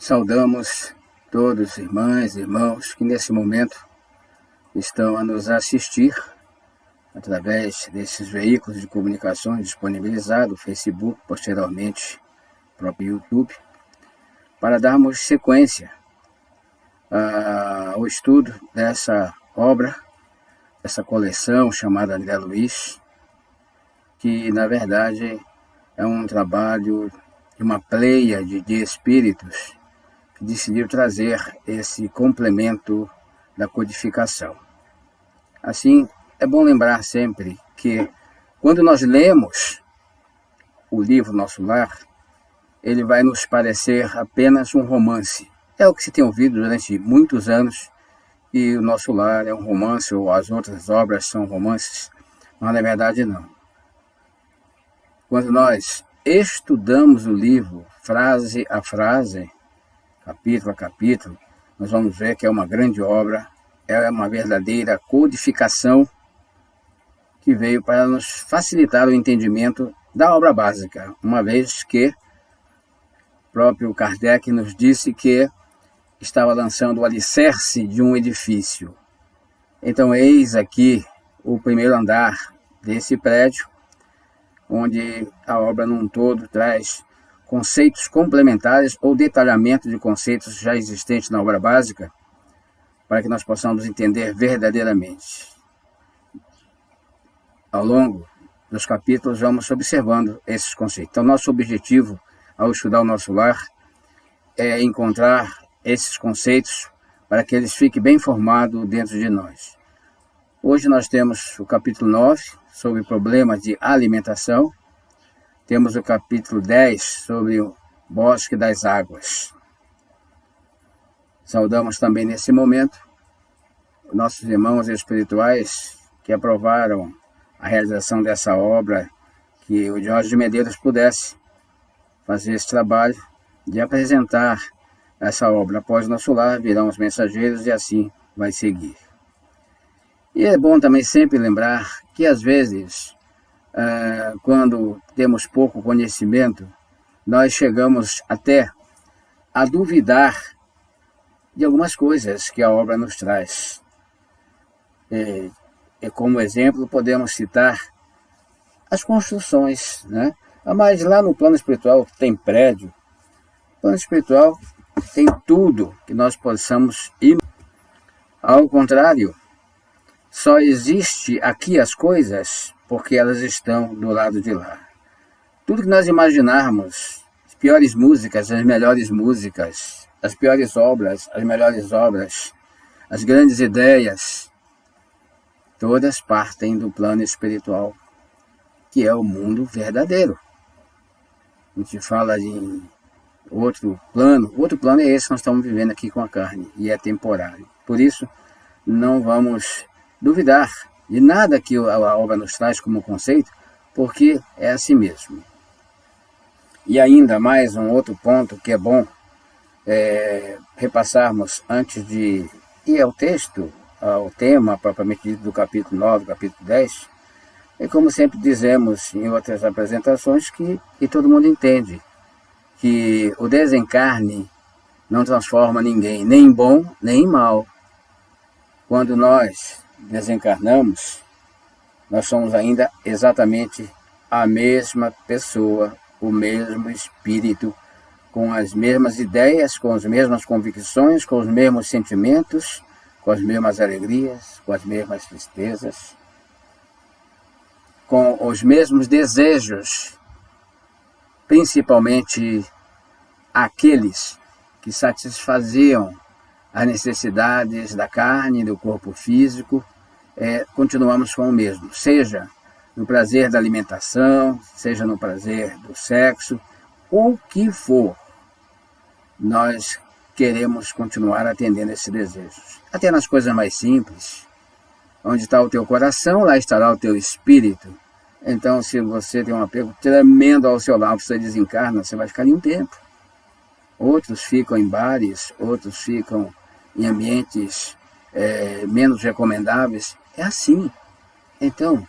Saudamos todos, irmãs e irmãos, que nesse momento estão a nos assistir através desses veículos de comunicação disponibilizados, o Facebook, posteriormente o próprio YouTube, para darmos sequência ao estudo dessa obra, dessa coleção chamada André Luiz, que na verdade é um trabalho de uma pleiade de espíritos que decidiu trazer esse complemento da codificação. Assim, é bom lembrar sempre que quando nós lemos o livro Nosso Lar, ele vai nos parecer apenas um romance. É o que se tem ouvido durante muitos anos, e o Nosso Lar é um romance, ou as outras obras são romances, mas na verdade não. Quando nós estudamos o livro frase a frase, capítulo a capítulo, nós vamos ver que é uma grande obra, é uma verdadeira codificação que veio para nos facilitar o entendimento da obra básica, uma vez que o próprio Kardec nos disse que estava lançando o alicerce de um edifício. Então, eis aqui o primeiro andar desse prédio, onde a obra num todo traz conceitos complementares ou detalhamento de conceitos já existentes na obra básica, para que nós possamos entender verdadeiramente. Ao longo dos capítulos vamos observando esses conceitos. Então, nosso objetivo ao estudar o Nosso Lar é encontrar esses conceitos para que eles fiquem bem formados dentro de nós. Hoje nós temos o capítulo 9, sobre problemas de alimentação. Temos o capítulo 10, sobre o bosque das águas. Saudamos também nesse momento nossos irmãos espirituais que aprovaram a realização dessa obra, que o Jorge de Medeiros pudesse fazer esse trabalho de apresentar essa obra. Após o Nosso Lar virão os mensageiros e assim vai seguir. E é bom também sempre lembrar que às vezes, quando temos pouco conhecimento, nós chegamos até a duvidar de algumas coisas que a obra nos traz. E como exemplo podemos citar as construções, né? Mas lá no plano espiritual tem prédio, no plano espiritual tem tudo que nós possamos ir. Ao contrário, só existe aqui as coisas porque elas estão do lado de lá. Tudo que nós imaginarmos, as piores músicas, as melhores músicas, as piores obras, as melhores obras, as grandes ideias, todas partem do plano espiritual, que é o mundo verdadeiro. A gente fala de outro plano é esse que nós estamos vivendo aqui com a carne, e é temporário. Por isso, não vamos duvidar de nada que a obra nos traz como conceito, porque é assim mesmo. E ainda mais um outro ponto que é bom repassarmos antes de ir ao texto, ao tema propriamente dito do capítulo 9, capítulo 10, é como sempre dizemos em outras apresentações, que todo mundo entende que o desencarne não transforma ninguém, nem em bom, nem em mal. Quando nós desencarnamos, nós somos ainda exatamente a mesma pessoa, o mesmo espírito, com as mesmas ideias, com as mesmas convicções, com os mesmos sentimentos, com as mesmas alegrias, com as mesmas tristezas, com os mesmos desejos, principalmente aqueles que satisfaziam as necessidades da carne, do corpo físico, continuamos com o mesmo, seja no prazer da alimentação, seja no prazer do sexo, o que for, nós queremos continuar atendendo esses desejos. Até nas coisas mais simples, onde está o teu coração, lá estará o teu espírito. Então, se você tem um apego tremendo ao seu lado, você desencarna, você vai ficar ali um tempo. Outros ficam em bares, outros ficam em ambientes menos recomendáveis. É assim. Então,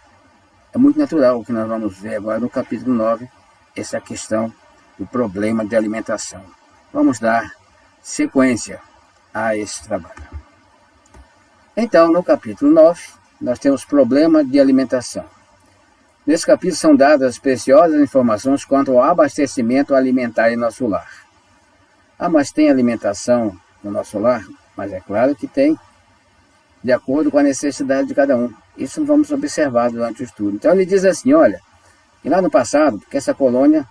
é muito natural o que nós vamos ver agora no capítulo 9, essa questão do problema de alimentação. Vamos dar sequência a esse trabalho. Então, no capítulo 9, nós temos problema de alimentação. Nesse capítulo são dadas preciosas informações quanto ao abastecimento alimentar em nosso lar. Ah, mas tem alimentação no nosso lar? Mas é claro que tem, de acordo com a necessidade de cada um. Isso vamos observar durante o estudo. Então ele diz assim, olha, que lá no passado, porque essa colônia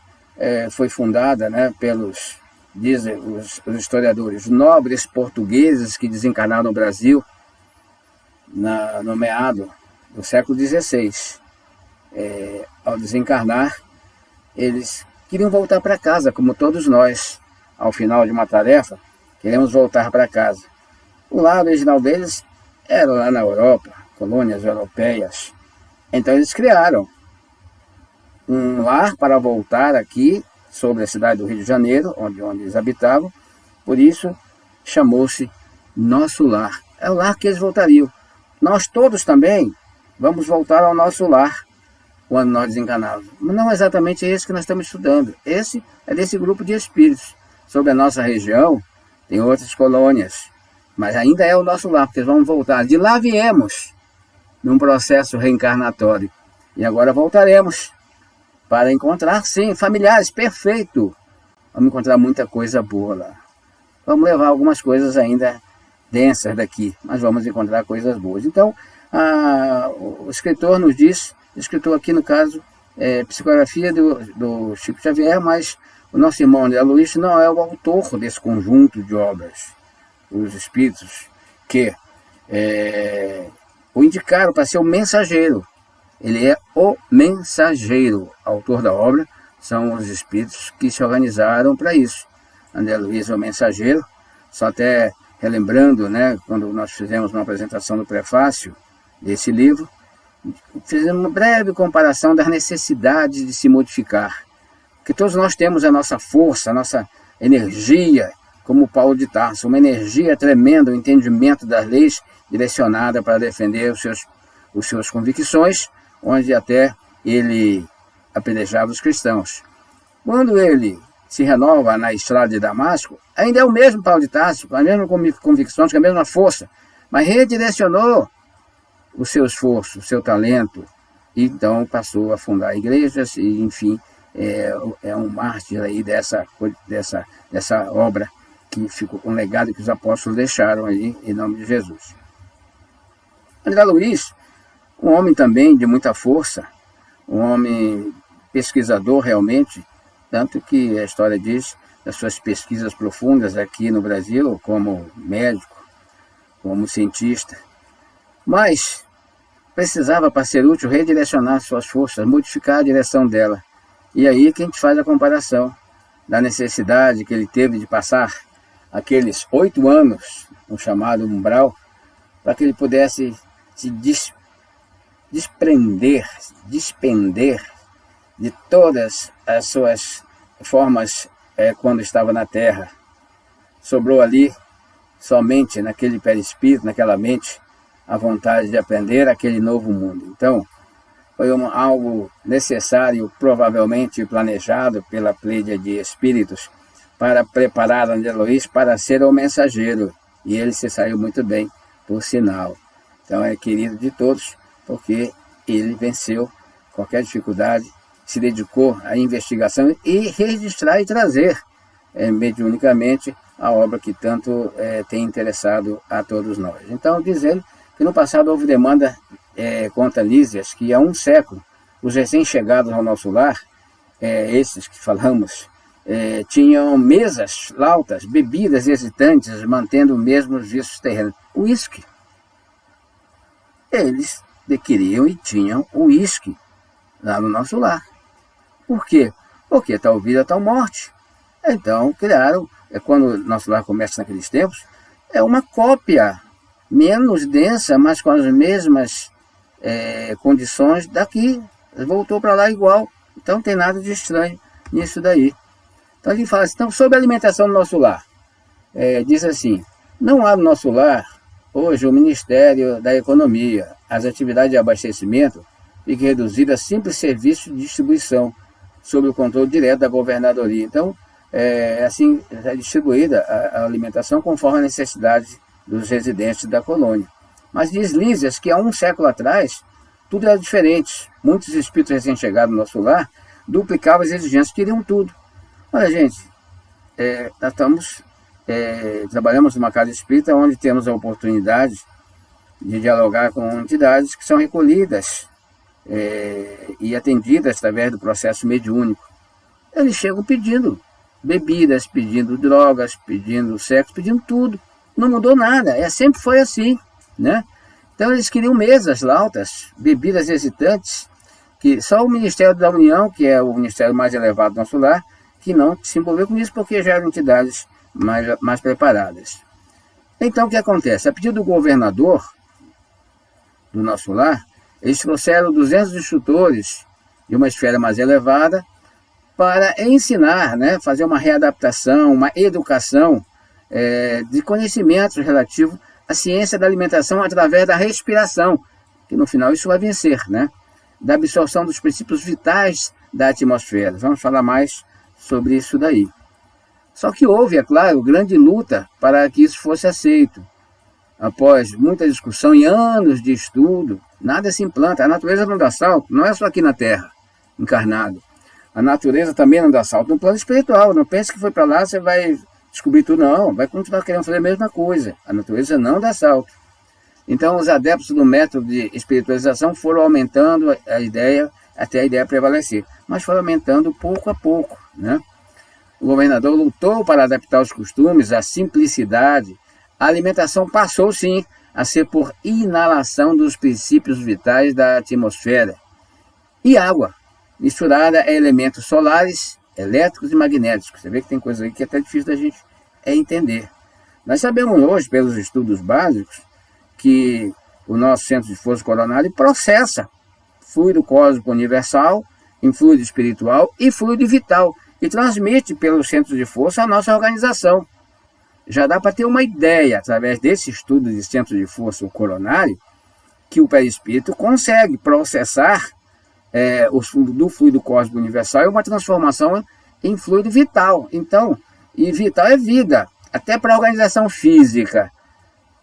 foi fundada, né, pelos, dizem os historiadores, nobres portugueses que desencarnaram no Brasil no meado do século XVI. Ao desencarnar, eles queriam voltar para casa, como todos nós, ao final de uma tarefa, queremos voltar para casa. O lar original deles era lá na Europa, colônias europeias. Então eles criaram um lar para voltar aqui, sobre a cidade do Rio de Janeiro, onde eles habitavam. Por isso, chamou-se Nosso Lar. É o lar que eles voltariam. Nós todos também vamos voltar ao nosso lar quando nós desencarnarmos. Mas não é exatamente esse que nós estamos estudando. Esse é desse grupo de espíritos. Sobre a nossa região, tem outras colônias, mas ainda é o nosso lar, porque vamos voltar. De lá viemos, num processo reencarnatório. E agora voltaremos para encontrar, sim, familiares, perfeito. Vamos encontrar muita coisa boa lá. Vamos levar algumas coisas ainda densas daqui, mas vamos encontrar coisas boas. Então, o escritor nos diz, o escritor aqui no caso, psicografia do Chico Xavier, mas o nosso irmão André Luiz não é o autor desse conjunto de obras. Os espíritos que o indicaram para ser o mensageiro. Ele é o mensageiro. Autor da obra são os espíritos que se organizaram para isso. André Luiz é o mensageiro, só até relembrando, né, quando nós fizemos uma apresentação do prefácio desse livro, fizemos uma breve comparação das necessidades de se modificar. Porque todos nós temos a nossa força, a nossa energia, como Paulo de Tarso, uma energia tremenda, o entendimento das leis direcionada para defender os seus convicções, onde até ele apedrejava os cristãos. Quando ele se renova na estrada de Damasco, ainda é o mesmo Paulo de Tarso, com as mesmas convicções, com a mesma força, mas redirecionou o seu esforço, o seu talento, e então passou a fundar igrejas, e enfim, é um mártir aí dessa obra, que ficou um legado que os apóstolos deixaram aí, em nome de Jesus. André Luiz, um homem também de muita força, um homem pesquisador realmente, tanto que a história diz das suas pesquisas profundas aqui no Brasil, como médico, como cientista, mas precisava, para ser útil, redirecionar suas forças, modificar a direção dela. E aí que a gente faz a comparação da necessidade que ele teve de passar aqueles 8 anos, no chamado umbral, para que ele pudesse se despender de todas as suas formas quando estava na Terra. Sobrou ali somente naquele perispírito, naquela mente, a vontade de aprender aquele novo mundo. Então, foi algo necessário, provavelmente planejado pela pleia de espíritos, para preparar André Luiz para ser o mensageiro. E ele se saiu muito bem, por sinal. Então é querido de todos, porque ele venceu qualquer dificuldade, se dedicou à investigação e registrar e trazer mediunicamente a obra que tanto tem interessado a todos nós. Então, dizendo que no passado houve demanda contra Lísias, que há um século, os recém-chegados ao nosso lar, esses que falamos, tinham mesas, flautas, bebidas excitantes, mantendo os mesmos vícios terrenos. Uísque. Eles queriam e tinham o uísque lá no nosso lar. Por quê? Porque tal vida, tal morte. Então, criaram, quando o nosso lar começa naqueles tempos, é uma cópia menos densa, mas com as mesmas condições daqui. Voltou para lá igual. Então, não tem nada de estranho nisso daí. Então, ele fala assim, então, sobre a alimentação do nosso lar. Diz assim, não há no nosso lar, hoje, o Ministério da Economia. As atividades de abastecimento fiquem reduzidas a simples serviço de distribuição, sob o controle direto da governadoria. Então, assim é distribuída a alimentação conforme a necessidade dos residentes da colônia. Mas diz Lísias que há um século atrás tudo era diferente. Muitos espíritos recém-chegados no nosso lar duplicavam as exigências, queriam tudo. Olha, gente, nós trabalhamos numa casa espírita onde temos a oportunidade de dialogar com entidades que são recolhidas e atendidas através do processo mediúnico. Eles chegam pedindo bebidas, pedindo drogas, pedindo sexo, pedindo tudo. Não mudou nada, sempre foi assim, né? Então eles queriam mesas, lautas, bebidas excitantes, que só o Ministério da União, que é o ministério mais elevado do nosso lar, que não se envolveu com isso porque já eram entidades mais preparadas. Então o que acontece? A pedido do governador do nosso lar, eles trouxeram 200 instrutores de uma esfera mais elevada para ensinar, né, fazer uma readaptação, uma educação de conhecimentos relativos à ciência da alimentação através da respiração, que no final isso vai vencer, né, da absorção dos princípios vitais da atmosfera. Vamos falar mais sobre isso daí. Só que houve, é claro, grande luta para que isso fosse aceito. Após muita discussão e anos de estudo, nada se implanta. A natureza não dá salto, não é só aqui na Terra, encarnado. A natureza também não dá salto no plano espiritual. Não pense que foi para lá, você vai descobrir tudo, não. Vai continuar querendo fazer a mesma coisa. A natureza não dá salto. Então, os adeptos do método de espiritualização foram aumentando a ideia, até a ideia prevalecer. Mas foram aumentando pouco a pouco, né? O governador lutou para adaptar os costumes, a simplicidade. A alimentação passou, sim, a ser por inalação dos princípios vitais da atmosfera. E água, misturada a elementos solares, elétricos e magnéticos. Você vê que tem coisa aí que é até difícil da gente entender. Nós sabemos hoje, pelos estudos básicos, que o nosso centro de força coronário processa fluido cósmico universal em fluido espiritual e fluido vital, e transmite pelo centro de força a nossa organização. Já dá para ter uma ideia, através desse estudo de centro de força, o coronário, que o perispírito consegue processar do fluido cósmico universal e uma transformação em fluido vital. Então, e vital é vida, até para a organização física.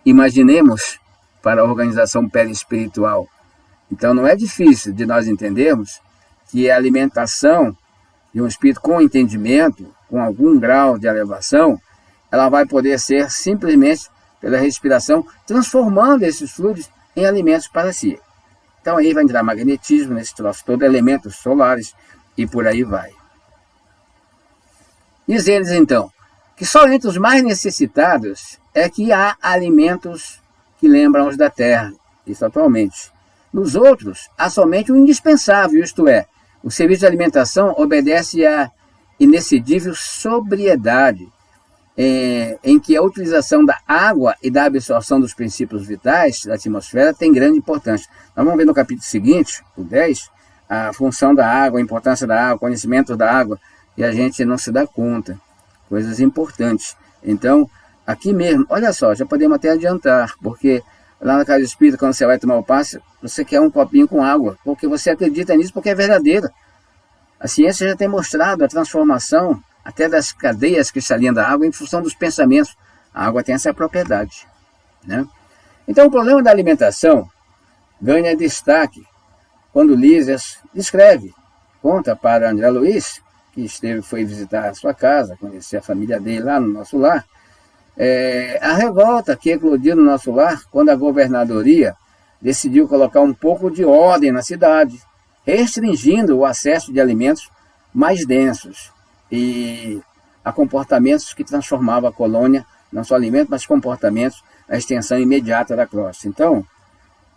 Imaginemos para a organização perispiritual. Então, não é difícil de nós entendermos que a alimentação de um espírito com entendimento, com algum grau de elevação, ela vai poder ser simplesmente pela respiração, transformando esses fluidos em alimentos para si. Então aí vai entrar magnetismo nesse troço todo, elementos solares e por aí vai. Diz eles então, que só entre os mais necessitados é que há alimentos que lembram os da terra, isso atualmente. Nos outros, há somente o indispensável, isto é, o serviço de alimentação obedece à inexcedível sobriedade, em que a utilização da água e da absorção dos princípios vitais da atmosfera tem grande importância. Nós vamos ver no capítulo seguinte, o 10, a função da água, a importância da água, o conhecimento da água, e a gente não se dá conta. Coisas importantes. Então, aqui mesmo, olha só, já podemos até adiantar, porque lá na casa espírita, quando você vai tomar o passe, você quer um copinho com água, porque você acredita nisso, porque é verdadeira. A ciência já tem mostrado a transformação até das cadeias cristalinas da água em função dos pensamentos. A água tem essa propriedade, né? Então, o problema da alimentação ganha destaque quando Lísias descreve, conta para André Luiz, que foi visitar a sua casa, conhecer a família dele lá no nosso lar, a revolta que eclodiu no nosso lar quando a governadoria decidiu colocar um pouco de ordem na cidade, restringindo o acesso de alimentos mais densos e a comportamentos que transformavam a colônia, não só alimentos, mas comportamentos, a extensão imediata da crosta. Então,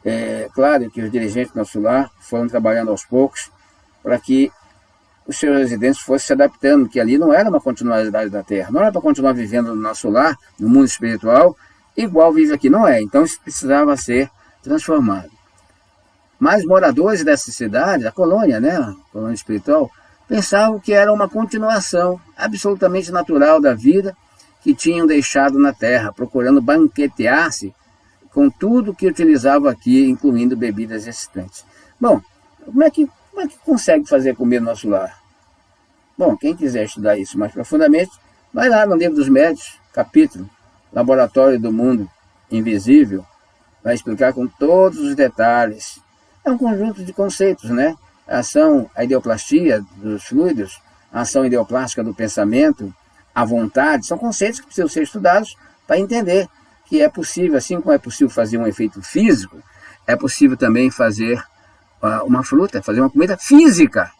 é claro que os dirigentes do nosso lar foram trabalhando aos poucos para que os seus residentes fossem se adaptando, que ali não era uma continuidade da Terra, não era para continuar vivendo no nosso lar, no mundo espiritual, igual vive aqui, não é. Então isso precisava ser transformado. Mas moradores dessa cidade, a colônia, né, a colônia espiritual, pensavam que era uma continuação absolutamente natural da vida que tinham deixado na Terra, procurando banquetear-se com tudo que utilizavam aqui, incluindo bebidas excitantes. Bom, como é que consegue fazer comida no nosso lar? Bom, quem quiser estudar isso mais profundamente, vai lá no Livro dos Médiuns, capítulo Laboratório do Mundo Invisível, vai explicar com todos os detalhes. É um conjunto de conceitos, né? A ação, a ideoplastia dos fluidos, a ação ideoplástica do pensamento, a vontade, são conceitos que precisam ser estudados para entender que é possível, assim como é possível fazer um efeito físico, é possível também fazer uma fruta, fazer uma comida física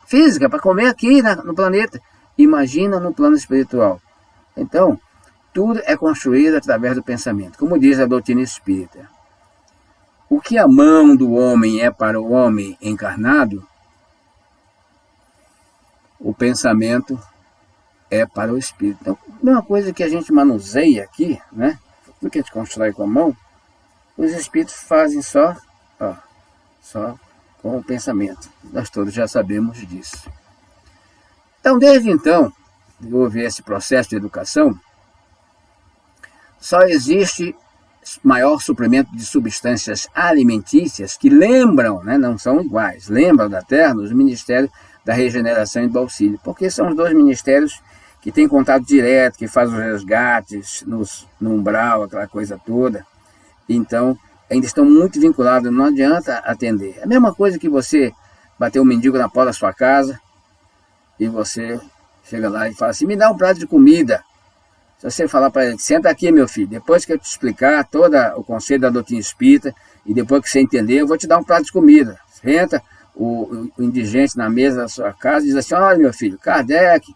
para comer aqui no planeta. Imagina no plano espiritual. Então, tudo é construído através do pensamento. Como diz a doutrina espírita, o que a mão do homem é para o homem encarnado, o pensamento é para o espírito. Então, é uma coisa que a gente manuseia aqui, né? Tudo que a gente constrói com a mão, os espíritos fazem só com o pensamento. Nós todos já sabemos disso. Então, desde então, houve esse processo de educação, só existe maior suprimento de substâncias alimentícias que lembram, né, não são iguais, lembram da Terra nos ministérios da regeneração e do auxílio, porque são os dois ministérios que têm contato direto, que fazem os resgates no umbral, aquela coisa toda. Então, ainda estão muito vinculados, não adianta atender. É a mesma coisa que você bater um mendigo na porta da sua casa e você chega lá e fala assim, me dá um prato de comida. Se você falar para ele, senta aqui, meu filho, depois que eu te explicar todo o conceito da doutrina espírita, e depois que você entender, eu vou te dar um prato de comida. Senta o indigente na mesa da sua casa e diz assim, olha, meu filho, Kardec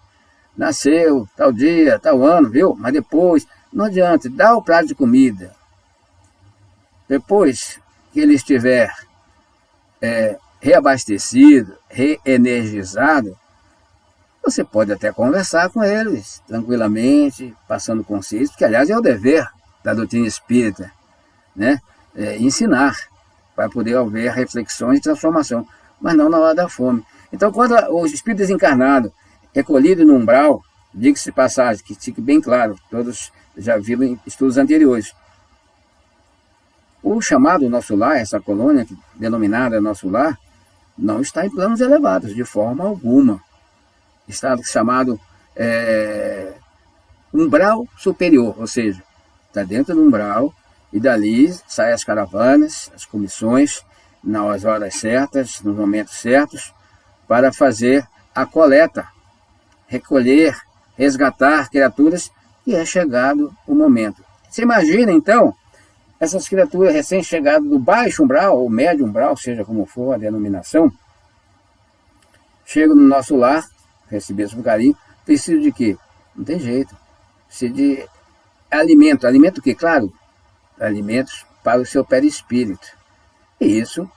nasceu tal dia, tal ano, viu? Mas depois, não adianta, dá o prato de comida. Depois que ele estiver reabastecido, reenergizado, você pode até conversar com eles tranquilamente, passando conceitos, que aliás é o dever da doutrina espírita, né? Ensinar, para poder haver reflexões e transformação, mas não na hora da fome. Então, quando o espírito desencarnado, recolhido no umbral, diga-se de passagem, que fique bem claro, todos já viram em estudos anteriores, o chamado nosso lar, essa colônia denominada nosso lar, não está em planos elevados, de forma alguma. Está chamado umbral superior, ou seja, está dentro do umbral e dali saem as caravanas, as comissões, nas horas certas, nos momentos certos, para fazer a coleta, recolher, resgatar criaturas, e é chegado o momento. Você imagina, então, essas criaturas recém-chegadas do baixo umbral, ou médio umbral, seja como for a denominação, chegam no nosso lar, recebidos com carinho, precisa de quê? Não tem jeito. Precisa de alimento. Alimento o quê? Claro, alimentos para o seu perispírito. E isso,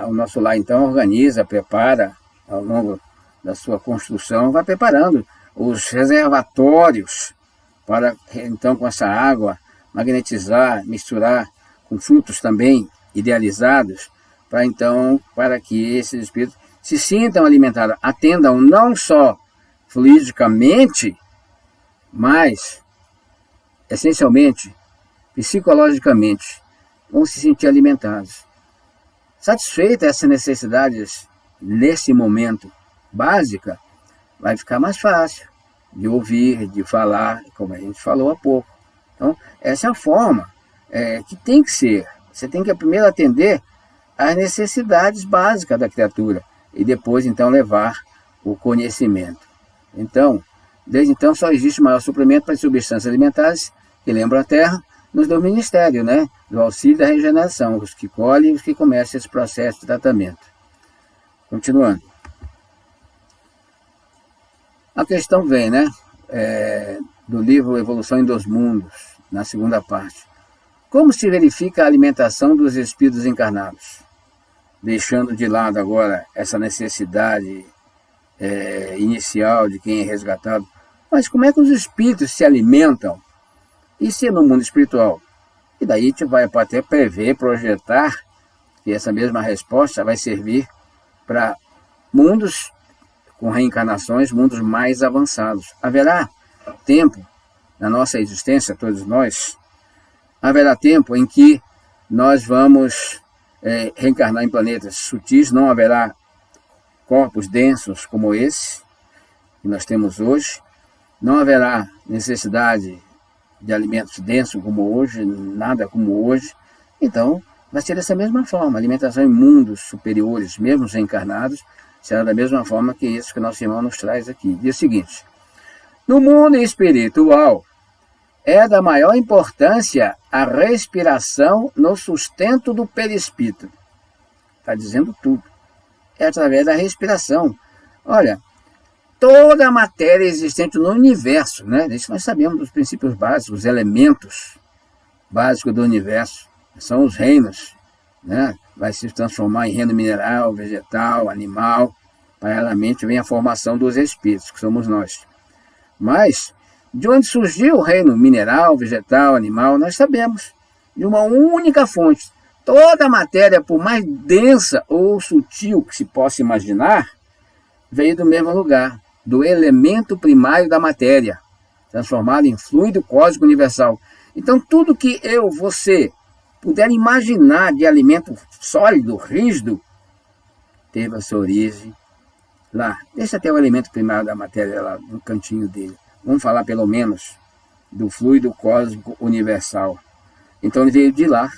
o nosso lar, então, organiza, prepara, ao longo da sua construção, vai preparando os reservatórios para, então, com essa água, magnetizar, misturar com frutos também idealizados, para que esses espíritos se sintam alimentados, atendam não só fluidicamente, mas, essencialmente, psicologicamente, vão se sentir alimentados. Satisfeita essas necessidades, nesse momento, básica, vai ficar mais fácil de ouvir, de falar, como a gente falou há pouco. Então, essa é a forma que tem que ser. Você tem que primeiro atender às necessidades básicas da criatura e depois, então, levar o conhecimento. Então, desde então, só existe maior suprimento para as substâncias alimentares que lembram a Terra nos dois ministérios, né? Do auxílio e da regeneração, os que colhem e os que começam esse processo de tratamento. Continuando. A questão vem, né? Do livro Evolução em Dois Mundos, na segunda parte. Como se verifica a alimentação dos espíritos encarnados? Deixando de lado agora essa necessidade inicial de quem é resgatado. Mas como é que os espíritos se alimentam? E se no mundo espiritual? E daí a gente vai até prever, projetar, que essa mesma resposta vai servir para mundos com reencarnações, mundos mais avançados. Haverá tempo na nossa existência, todos nós, haverá tempo em que nós vamos reencarnar em planetas sutis, não haverá corpos densos como esse, que nós temos hoje, não haverá necessidade de alimentos densos como hoje, nada como hoje. Então, vai ser dessa mesma forma. A alimentação em mundos superiores, mesmo reencarnados, será da mesma forma que isso que nosso irmão nos traz aqui. Diz o seguinte: no mundo espiritual, é da maior importância a respiração no sustento do perispírito. Está dizendo tudo. É através da respiração. Olha, toda a matéria existente no universo, né? Isso nós sabemos dos princípios básicos, os elementos básicos do universo, são os reinos, né? Vai se transformar em reino mineral, vegetal, animal. Paralelamente vem a formação dos espíritos, que somos nós. Mas, de onde surgiu o reino mineral, vegetal, animal, nós sabemos. De uma única fonte. Toda a matéria, por mais densa ou sutil que se possa imaginar, veio do mesmo lugar, do elemento primário da matéria, transformado em fluido cósmico universal. Então, tudo que eu, você, puder imaginar de alimento sólido, rígido, teve a sua origem lá. Deixa até o elemento primário da matéria lá no cantinho dele. Vamos falar pelo menos do fluido cósmico universal. Então ele veio de lá.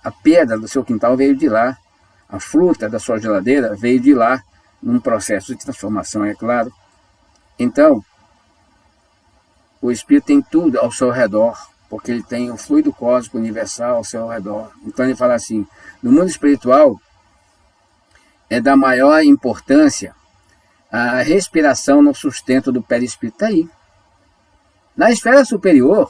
A pedra do seu quintal veio de lá. A fruta da sua geladeira veio de lá, num processo de transformação, é claro. Então, o Espírito tem tudo ao seu redor, porque ele tem o fluido cósmico universal ao seu redor. Então ele fala assim: no mundo espiritual, é da maior importância a respiração no sustento do perispírito. Aí. Na esfera superior,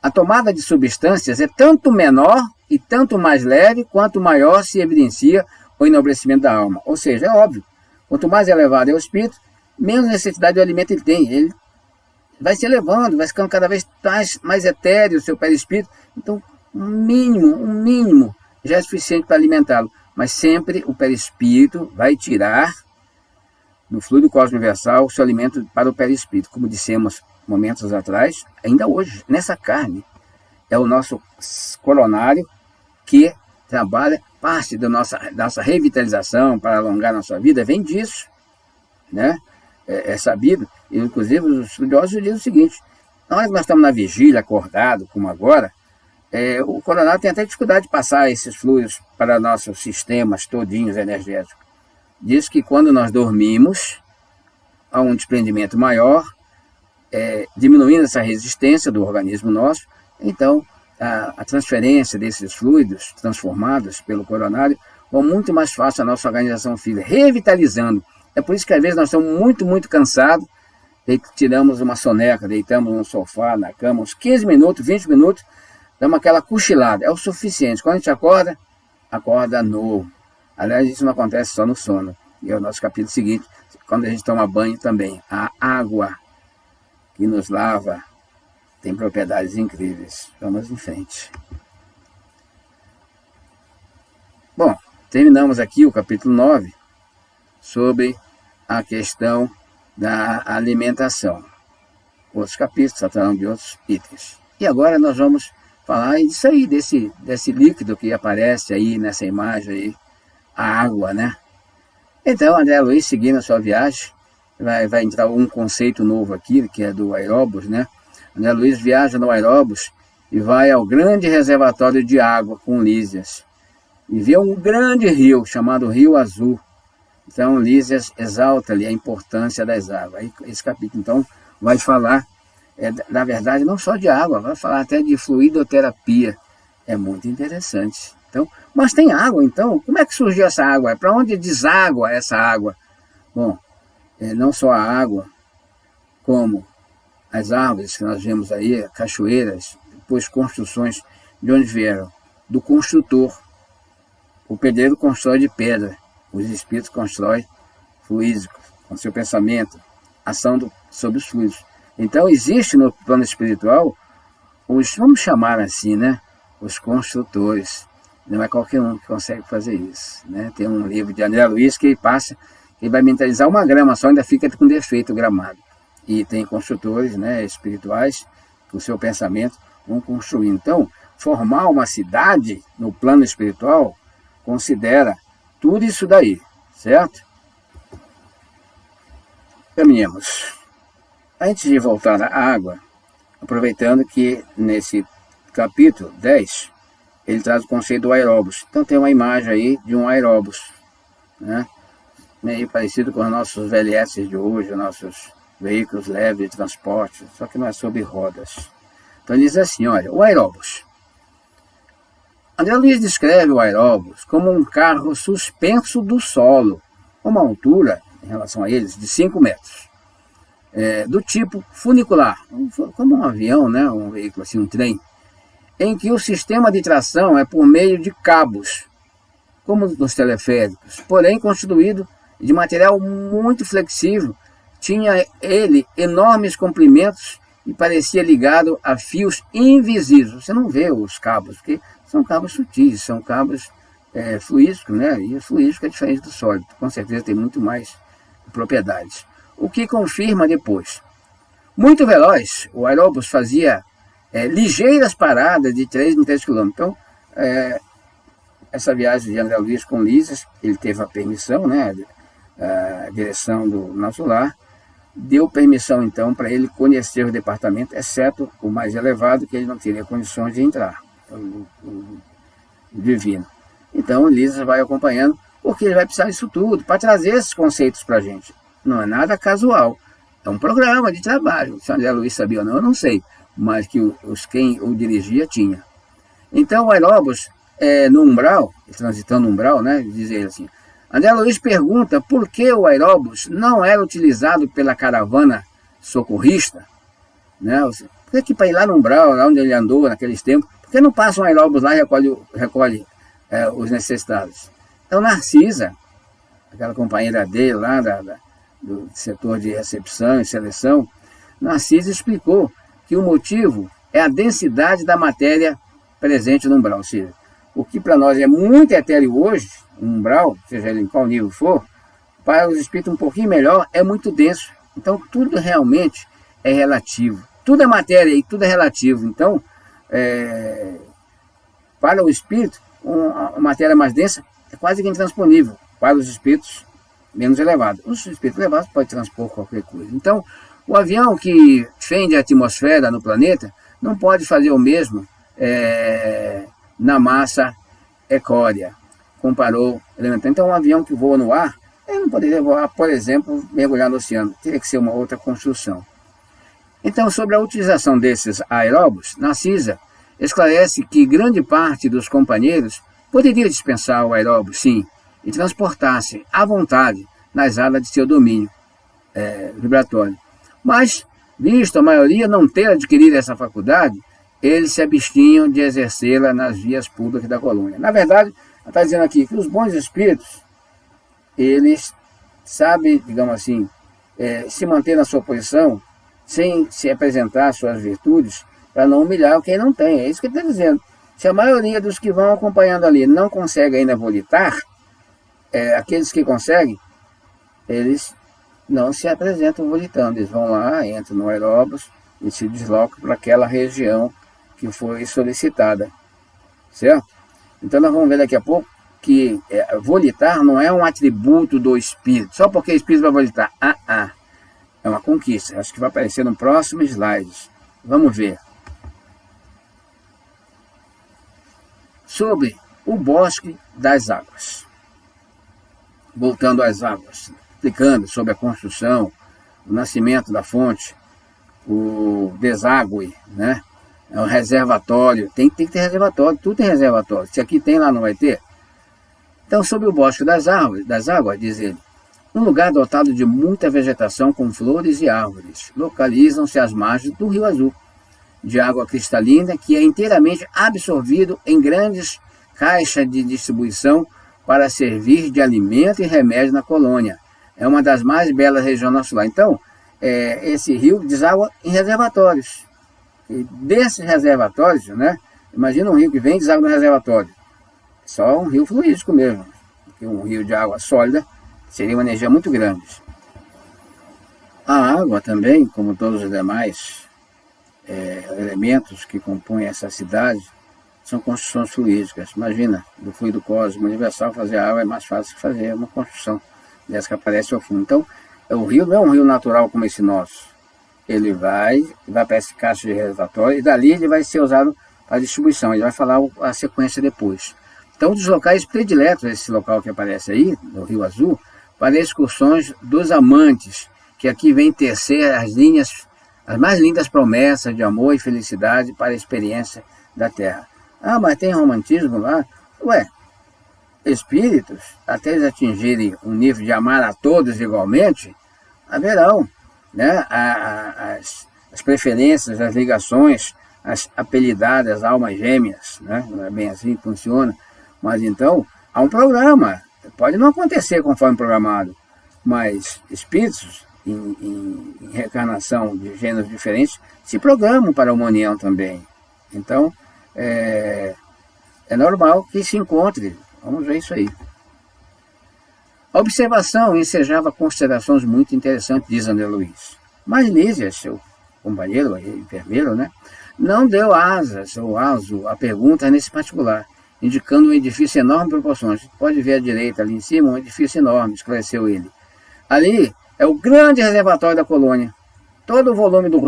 a tomada de substâncias é tanto menor e tanto mais leve quanto maior se evidencia o enobrecimento da alma. Ou seja, é óbvio, quanto mais elevado é o espírito, menos necessidade de alimento ele tem. Ele vai se elevando, vai ficando cada vez mais etéreo o seu perispírito. Então, um mínimo já é suficiente para alimentá-lo. Mas sempre o perispírito vai tirar do fluido cósmico universal o seu alimento para o perispírito. Como dissemos momentos atrás, ainda hoje, nessa carne, é o nosso coronário que trabalha, parte da nossa revitalização para alongar nossa vida, vem disso, né? É sabido, e inclusive os estudiosos dizem o seguinte: na hora que nós estamos na vigília, acordado, como agora, o coronário tem até dificuldade de passar esses fluidos para nossos sistemas todinhos energéticos. Diz que quando nós dormimos, há um desprendimento maior, diminuindo essa resistência do organismo nosso. Então, a transferência desses fluidos transformados pelo coronário vão muito mais fácil a nossa organização física, revitalizando. É por isso que às vezes nós estamos muito cansados, e tiramos uma soneca, deitamos no sofá, na cama, uns 15 minutos, 20 minutos, damos aquela cochilada, é o suficiente. Quando a gente acorda novo. Aliás, isso não acontece só no sono. E é o nosso capítulo seguinte, quando a gente toma banho também. A água que nos lava tem propriedades incríveis. Vamos em frente. Bom, terminamos aqui o capítulo 9 sobre a questão da alimentação. Outros capítulos tratarão de outros itens. E agora nós vamos falar disso aí, desse líquido que aparece aí nessa imagem aí, a água, né? Então, André Luiz, seguindo a sua viagem, vai entrar um conceito novo aqui, que é do aeróbus, né? André Luiz viaja no aeróbus e vai ao grande reservatório de água com Lísias. E vê um grande rio, chamado Rio Azul. Então, Lísias exalta ali a importância das águas. Aí, esse capítulo, então, vai falar, na verdade, não só de água, vai falar até de fluidoterapia. É muito interessante. Então, mas tem água, então? Como é que surgiu essa água? Para onde deságua essa água? Bom, não só a água, como as árvores que nós vemos aí, cachoeiras, depois construções, de onde vieram? Do construtor. O pedreiro constrói de pedra, os espíritos constroem fluídicos, com seu pensamento, ação sobre os fluidos. Então, existe no plano espiritual vamos chamar assim, né? Os construtores. Não é qualquer um que consegue fazer isso, né? Tem um livro de André Luiz que ele vai mentalizar uma grama só, ainda fica com defeito gramado. E tem construtores, né, espirituais, que o seu pensamento vão construir. Então, formar uma cidade no plano espiritual considera tudo isso daí, certo? Caminhemos. Antes de voltar à água, aproveitando que nesse capítulo 10, ele traz o conceito do aeróbus. Então tem uma imagem aí de um aeróbus, né? Meio parecido com os nossos VLS de hoje, os nossos veículos leves de transporte, só que não é sobre rodas. Então ele diz assim, olha, o aeróbus. André Luiz descreve o aeróbus como um carro suspenso do solo, com uma altura, em relação a eles, de 5 metros. Do tipo funicular, como um avião, né? Um veículo assim, um trem, em que o sistema de tração é por meio de cabos, como nos teleféricos, porém constituído de material muito flexível. Tinha ele enormes comprimentos e parecia ligado a fios invisíveis. Você não vê os cabos, porque são cabos sutis, são cabos fluídicos, né? E o fluídico é diferente do sólido, com certeza tem muito mais propriedades. O que confirma depois. Muito veloz, o aeróbus fazia ligeiras paradas de 3 em 3 km. Então, essa viagem de André Luiz com Lisas, ele teve a permissão, né? A direção do nosso lar deu permissão então para ele conhecer o departamento, exceto o mais elevado, que ele não teria condições de entrar, o divino. Então Lisas vai acompanhando, porque ele vai precisar disso tudo para trazer esses conceitos para a gente. Não é nada casual, é um programa de trabalho. Se André Luiz sabia ou não, eu não sei, mas que quem o dirigia tinha. Então o aeróbus no umbral, transitando no umbral, né, diz ele assim, André Luiz pergunta por que o aeróbus não era utilizado pela caravana socorrista, né? Por que para ir lá no umbral, lá onde ele andou naqueles tempos, por que não passa um aeróbus lá e recolhe os necessitados? Então Narcisa, aquela companheira dele lá do setor de recepção e seleção, Narcisa explicou que o motivo é a densidade da matéria presente no umbral, ou seja, o que para nós é muito etéreo hoje, um umbral, seja ele em qual nível for, para os espíritos um pouquinho melhor, é muito denso. Então tudo realmente é relativo. Tudo é matéria e tudo é relativo. Então, para o espírito, uma matéria mais densa é quase que intransponível para os espíritos menos elevados. Os espíritos elevados podem transpor qualquer coisa. Então, o avião que fende a atmosfera no planeta não pode fazer o mesmo na massa ecórea, comparou elementar. Então, um avião que voa no ar, ele não poderia voar, por exemplo, mergulhar no oceano. Teria que ser uma outra construção. Então, sobre a utilização desses aeróbus, Narcisa esclarece que grande parte dos companheiros poderia dispensar o aeróbus, sim, e transportar-se à vontade nas áreas de seu domínio vibratório. Mas, visto a maioria não ter adquirido essa faculdade, eles se abstinham de exercê-la nas vias públicas da colônia. Na verdade, ela está dizendo aqui que os bons espíritos, eles sabem, digamos assim, se manter na sua posição, sem se apresentar suas virtudes, para não humilhar quem não tem. É isso que ele está dizendo. Se a maioria dos que vão acompanhando ali não consegue ainda volitar, aqueles que conseguem, eles não se apresentam volitando. Eles vão lá, entram no aeróbus e se deslocam para aquela região que foi solicitada. Certo? Então nós vamos ver daqui a pouco que volitar não é um atributo do espírito. Só porque o espírito vai volitar. É uma conquista. Acho que vai aparecer no próximo slide. Vamos ver. Sobre o bosque das águas. Voltando às águas. Explicando sobre a construção, o nascimento da fonte, o deságue, né? É um reservatório. Tem que ter reservatório. Tudo tem reservatório. Se aqui tem, lá não vai ter. Então, sobre o bosque das águas, diz ele, um lugar dotado de muita vegetação com flores e árvores, localizam-se às margens do Rio Azul, de água cristalina que é inteiramente absorvido em grandes caixas de distribuição para servir de alimento e remédio na colônia. É uma das mais belas regiões do nosso lar. Então, esse rio deságua em reservatórios. E desses reservatórios, né, imagina um rio que vem e deságua no reservatório. Só um rio fluídico mesmo. Porque um rio de água sólida seria uma energia muito grande. A água também, como todos os demais elementos que compõem essa cidade, são construções fluídicas. Imagina, do fluido cósmico universal, fazer água é mais fácil que fazer uma construção dessa que aparece ao fundo. Então, O rio não é um rio natural como esse nosso. Ele vai para esse caixa de reservatório e dali ele vai ser usado para distribuição. Ele vai falar a sequência depois. Então, um dos locais prediletos, esse local que aparece aí, no Rio Azul, para excursões dos amantes, que aqui vem tecer as mais lindas promessas de amor e felicidade para a experiência da Terra. Ah, mas tem romantismo lá? Ué, espíritos, até eles atingirem um nível de amar a todos igualmente, haverão, né, as preferências, as ligações, as apelidadas almas gêmeas, né? Não é bem assim que funciona, mas então há um programa, pode não acontecer conforme programado, mas espíritos em reencarnação de gêneros diferentes se programam para uma união também. Então é normal que se encontre. Vamos ver isso aí. A observação ensejava considerações muito interessantes, diz André Luiz. Mas Lísia, seu companheiro, enfermeiro, né, não deu asas ou aso à pergunta nesse particular, indicando um edifício enorme de proporções. Pode ver à direita, ali em cima, um edifício enorme, esclareceu ele. Ali é o grande reservatório da colônia. Todo o volume do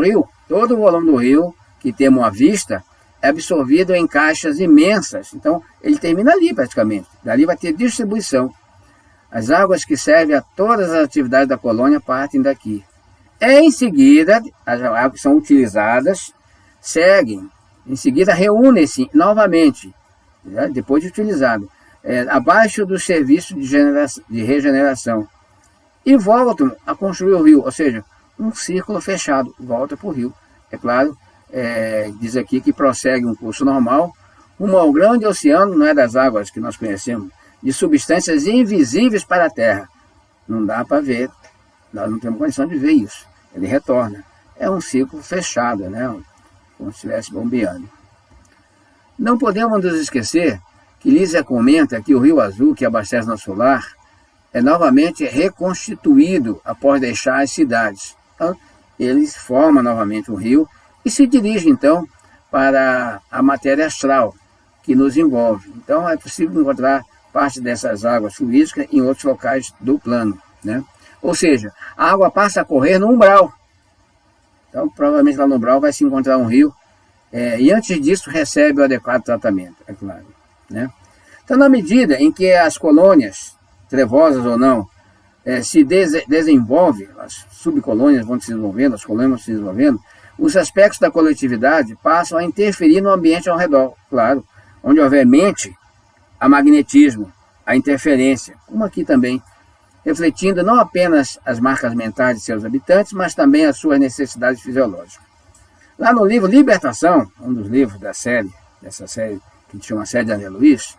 rio que temos à vista, é absorvido em caixas imensas. Então, ele termina ali praticamente. Dali vai ter distribuição. As águas que servem a todas as atividades da colônia partem daqui. Em seguida, as águas que são utilizadas seguem. Em seguida, reúnem-se novamente, né, depois de utilizado, abaixo do serviço de regeneração. E voltam a construir o rio, ou seja, um círculo fechado, volta para o rio. É claro, diz aqui que prossegue um curso normal, rumo ao grande oceano, não é das águas que nós conhecemos, de substâncias invisíveis para a Terra. Não dá para ver, nós não temos condição de ver isso. Ele retorna. É um ciclo fechado, né? Como se estivesse bombeando. Não podemos nos esquecer que Lísia comenta que o Rio Azul, que abastece nosso lar, é novamente reconstituído após deixar as cidades. Então, ele forma novamente um rio e se dirige, então, para a matéria astral que nos envolve. Então, é possível encontrar parte dessas águas fluídicas em outros locais do plano, né? Ou seja, a água passa a correr no umbral. Então, provavelmente lá no umbral vai se encontrar um rio, e antes disso recebe o adequado tratamento, é claro, né? Então, na medida em que as colônias, trevosas ou não, se desenvolvem, as subcolônias vão se desenvolvendo, as colônias vão se desenvolvendo, os aspectos da coletividade passam a interferir no ambiente ao redor, claro, onde houver mente, há magnetismo, há interferência, como aqui também, refletindo não apenas as marcas mentais de seus habitantes, mas também as suas necessidades fisiológicas. Lá no livro Libertação, um dos livros dessa série, que se chama Série de André Luiz,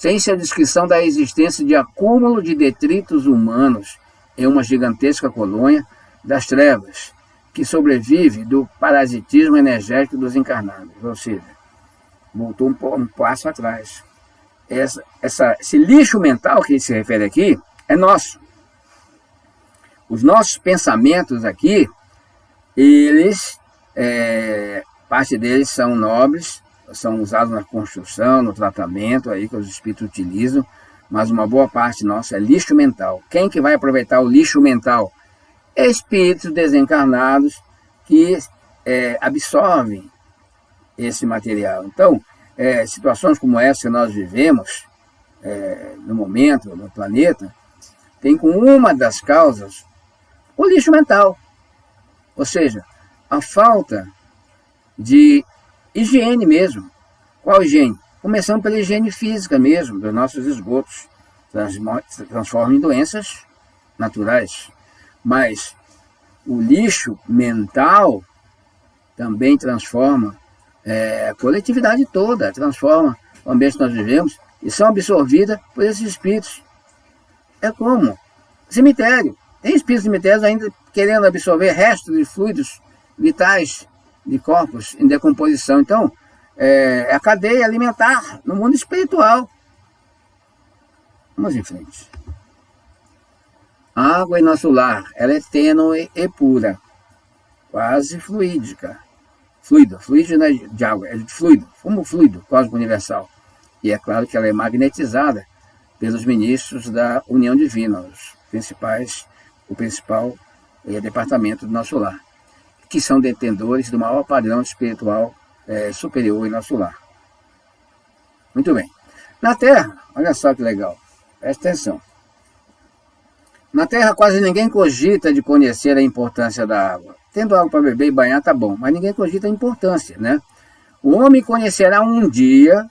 tem-se a descrição da existência de acúmulo de detritos humanos em uma gigantesca colônia das trevas, que sobrevive do parasitismo energético dos encarnados. Ou seja, voltou um passo atrás. Esse lixo mental que ele se refere aqui é nosso. Os nossos pensamentos aqui, eles, parte deles são nobres, são usados na construção, no tratamento aí que os espíritos utilizam, mas uma boa parte nossa é lixo mental. Quem que vai aproveitar o lixo mental? Espíritos desencarnados que absorvem esse material. Então, situações como essa que nós vivemos no momento, no planeta, tem como uma das causas o lixo mental. Ou seja, a falta de higiene mesmo. Qual higiene? Começando pela higiene física mesmo, dos nossos esgotos. Transforma em doenças naturais. Mas o lixo mental também transforma a coletividade toda, transforma o ambiente que nós vivemos e são absorvidas por esses espíritos. É como cemitério. Tem espíritos cemitérios ainda querendo absorver restos de fluidos vitais de corpos em decomposição. Então, é a cadeia alimentar no mundo espiritual. Vamos em frente. A água em nosso lar, ela é tênue e pura, quase fluídica. Fluido não é de água, é de fluido, como fluido cósmico universal. E é claro que ela é magnetizada pelos ministros da união divina, os principais o principal departamento do nosso lar, que são detentores do maior padrão espiritual superior em nosso lar. Muito bem. Na Terra, olha só que legal, presta atenção. Na Terra quase ninguém cogita de conhecer a importância da água. Tendo água para beber e banhar tá bom, mas ninguém cogita a importância, né? O homem conhecerá um dia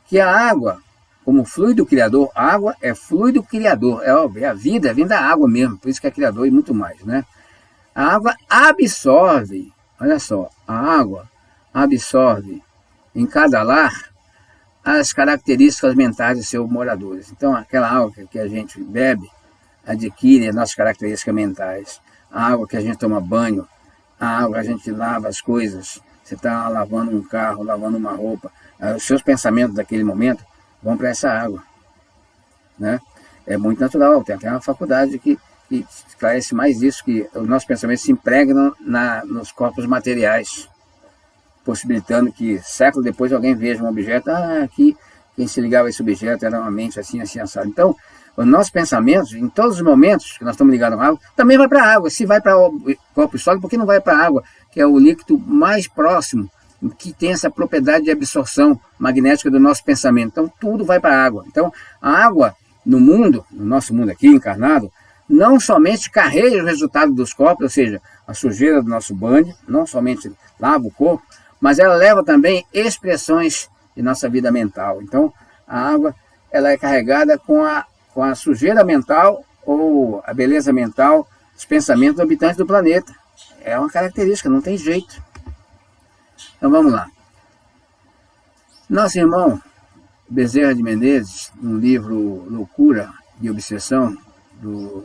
que a água, como fluido criador, água é fluido criador, é óbvio, a vida vem da água mesmo, por isso que é criador e muito mais, né? A água absorve, olha só, a água absorve em cada lar as características mentais de seus moradores. Então, aquela água que a gente bebe adquire as nossas características mentais. A água que a gente toma banho, a água que a gente lava as coisas. Você está lavando um carro, lavando uma roupa. Os seus pensamentos daquele momento vão para essa água, né? É muito natural, tem até uma faculdade que esclarece mais isso, que os nossos pensamentos se impregnam nos corpos materiais, possibilitando que séculos depois alguém veja um objeto, aqui quem se ligava a esse objeto era uma mente assim, assim, assado. Então, os nossos pensamentos, em todos os momentos que nós estamos ligados à água, também vai para a água. Se vai para o corpo sólido, por que não vai para a água, que é o líquido mais próximo, que tem essa propriedade de absorção magnética do nosso pensamento? Então, tudo vai para a água. Então, a água no mundo, no nosso mundo aqui, encarnado, não somente carrega o resultado dos corpos, ou seja, a sujeira do nosso banho, não somente lava o corpo, mas ela leva também expressões de nossa vida mental. Então, a água ela é carregada com a sujeira mental ou a beleza mental dos pensamentos dos habitantes do planeta. É uma característica, não tem jeito. Então vamos lá. Nosso irmão Bezerra de Menezes, no livro Loucura e Obsessão, do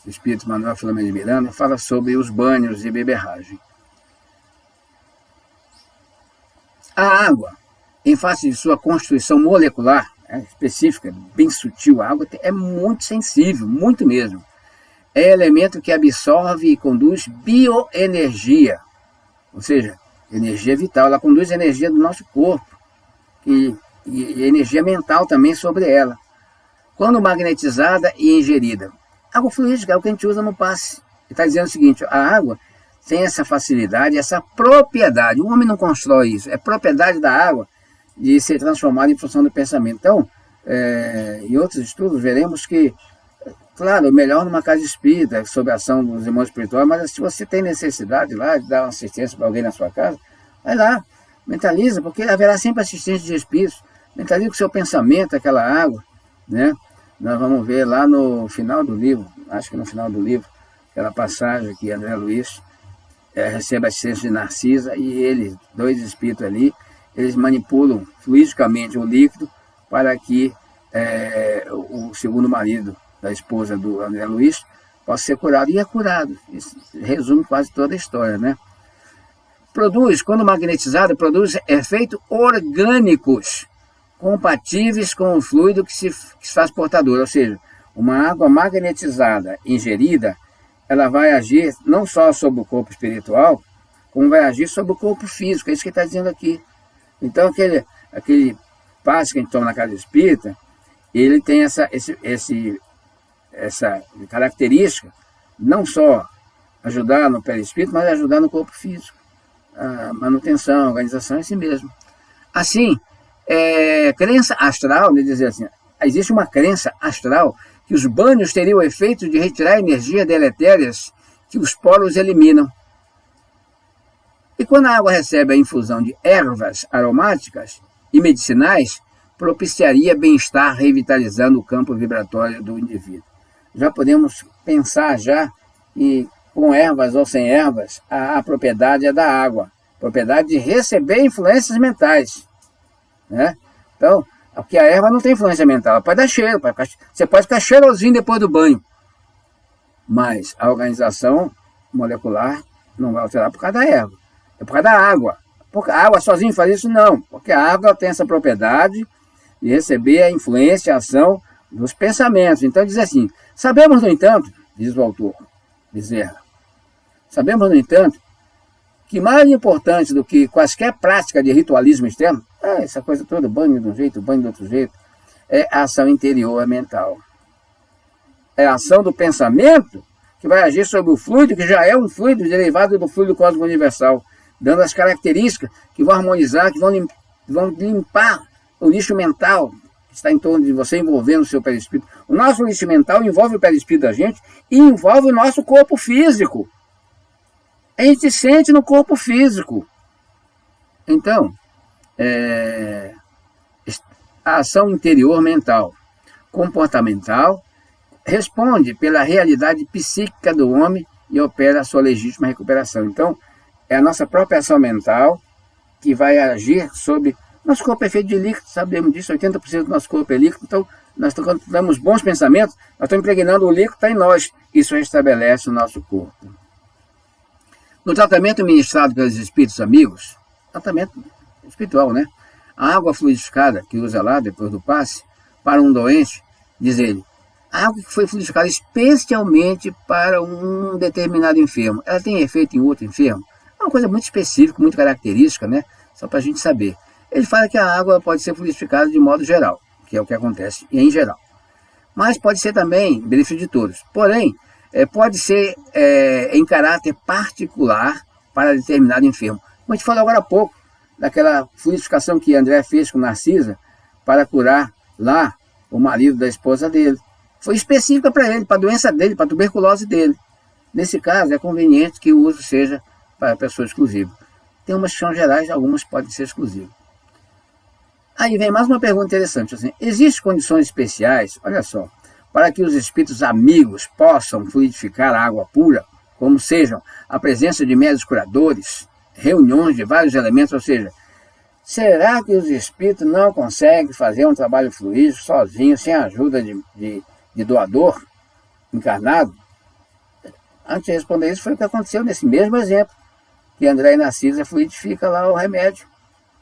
Espírito Manuel Filomeno de Miranda, fala sobre os banhos de beberragem. A água, em face de sua constituição molecular, específica, bem sutil, a água é muito sensível, muito mesmo. É elemento que absorve e conduz bioenergia, ou seja, energia vital, ela conduz a energia do nosso corpo e energia mental também sobre ela. Quando magnetizada e ingerida. Água fluídica é o que a gente usa no passe. Ele está dizendo o seguinte, a água tem essa facilidade, essa propriedade, o homem não constrói isso, é propriedade da água de ser transformada em função do pensamento. Então, em outros estudos veremos que, claro, melhor numa casa espírita, sob a ação dos irmãos espirituais, mas se você tem necessidade lá de dar uma assistência para alguém na sua casa, vai lá, mentaliza, porque haverá sempre assistência de espíritos, mentaliza com o seu pensamento aquela água, né? Nós vamos ver lá no final do livro, acho que no final do livro, aquela passagem que André Luiz recebe a assistência de Narcisa e eles, dois espíritos ali, eles manipulam fluidicamente o líquido para que o segundo marido da esposa do André Luiz possa ser curado. E é curado. Isso resume quase toda a história, né? Produz, quando magnetizado, produz efeitos orgânicos compatíveis com o fluido que se faz portador. Ou seja, uma água magnetizada, ingerida, ela vai agir não só sobre o corpo espiritual, como vai agir sobre o corpo físico. É isso que ele está dizendo aqui. Então, aquele passe que a gente toma na casa espírita, ele tem essa característica, não só ajudar no perispírito, mas ajudar no corpo físico. A manutenção, a organização é assim mesmo. Assim, crença astral, de dizer assim, existe uma crença astral que os banhos teriam o efeito de retirar energias deletérias que os poros eliminam. E quando a água recebe a infusão de ervas aromáticas e medicinais, propiciaria bem-estar, revitalizando o campo vibratório do indivíduo. Já podemos pensar que com ervas ou sem ervas, a propriedade é da água, propriedade de receber influências mentais, né? Então, porque a erva não tem influência mental, ela pode dar cheiro, você pode ficar cheirosinho depois do banho, mas a organização molecular não vai alterar por causa da erva, é por causa da água. Porque a água sozinha faz isso? Não, porque a água tem essa propriedade de receber a influência, a ação dos pensamentos. Então diz assim, sabemos, no entanto, diz o autor Bezerra, sabemos, no entanto, que mais importante do que quaisquer prática de ritualismo externo, essa coisa toda, banho de um jeito, banho de outro jeito, é a ação interior mental. É a ação do pensamento que vai agir sobre o fluido, que já é um fluido derivado do fluido cósmico universal, dando as características que vão harmonizar, que vão limpar o lixo mental que está em torno de você, envolvendo o seu perispírito. O nosso lixo mental envolve o perispírito da gente e envolve o nosso corpo físico. A gente sente no corpo físico. Então, a ação interior mental, comportamental, responde pela realidade psíquica do homem e opera a sua legítima recuperação. Então, é a nossa própria ação mental que vai agir sobre... Nosso corpo é feito de líquido, sabemos disso, 80% do nosso corpo é líquido, então nós damos bons pensamentos, nós estamos impregnando o líquido, está em nós. Isso restabelece o nosso corpo. No tratamento ministrado pelos espíritos amigos, tratamento espiritual, né? A água fluidificada que usa lá, depois do passe, para um doente, diz ele, a água que foi fluidificada especialmente para um determinado enfermo, ela tem efeito em outro enfermo? É uma coisa muito específica, muito característica, né? Só para a gente saber. Ele fala que a água pode ser fluidificada de modo geral, que é o que acontece em geral. Mas pode ser também benefício de todos. Porém, pode ser em caráter particular para determinado enfermo. Como a gente falou agora há pouco, daquela fluidificação que André fez com Narcisa para curar lá o marido da esposa dele. Foi específica para ele, para a doença dele, para a tuberculose dele. Nesse caso, é conveniente que o uso seja para pessoa exclusiva. Tem umas que são gerais, algumas podem ser exclusivas. Aí vem mais uma pergunta interessante. Assim, existem condições especiais, olha só, para que os espíritos amigos possam fluidificar a água pura, como sejam a presença de médios curadores, reuniões de vários elementos, ou seja, será que os espíritos não conseguem fazer um trabalho fluídico sozinhos, sem a ajuda de doador encarnado? Antes de responder isso, foi o que aconteceu nesse mesmo exemplo, que André e Narcisa fluidifica lá o remédio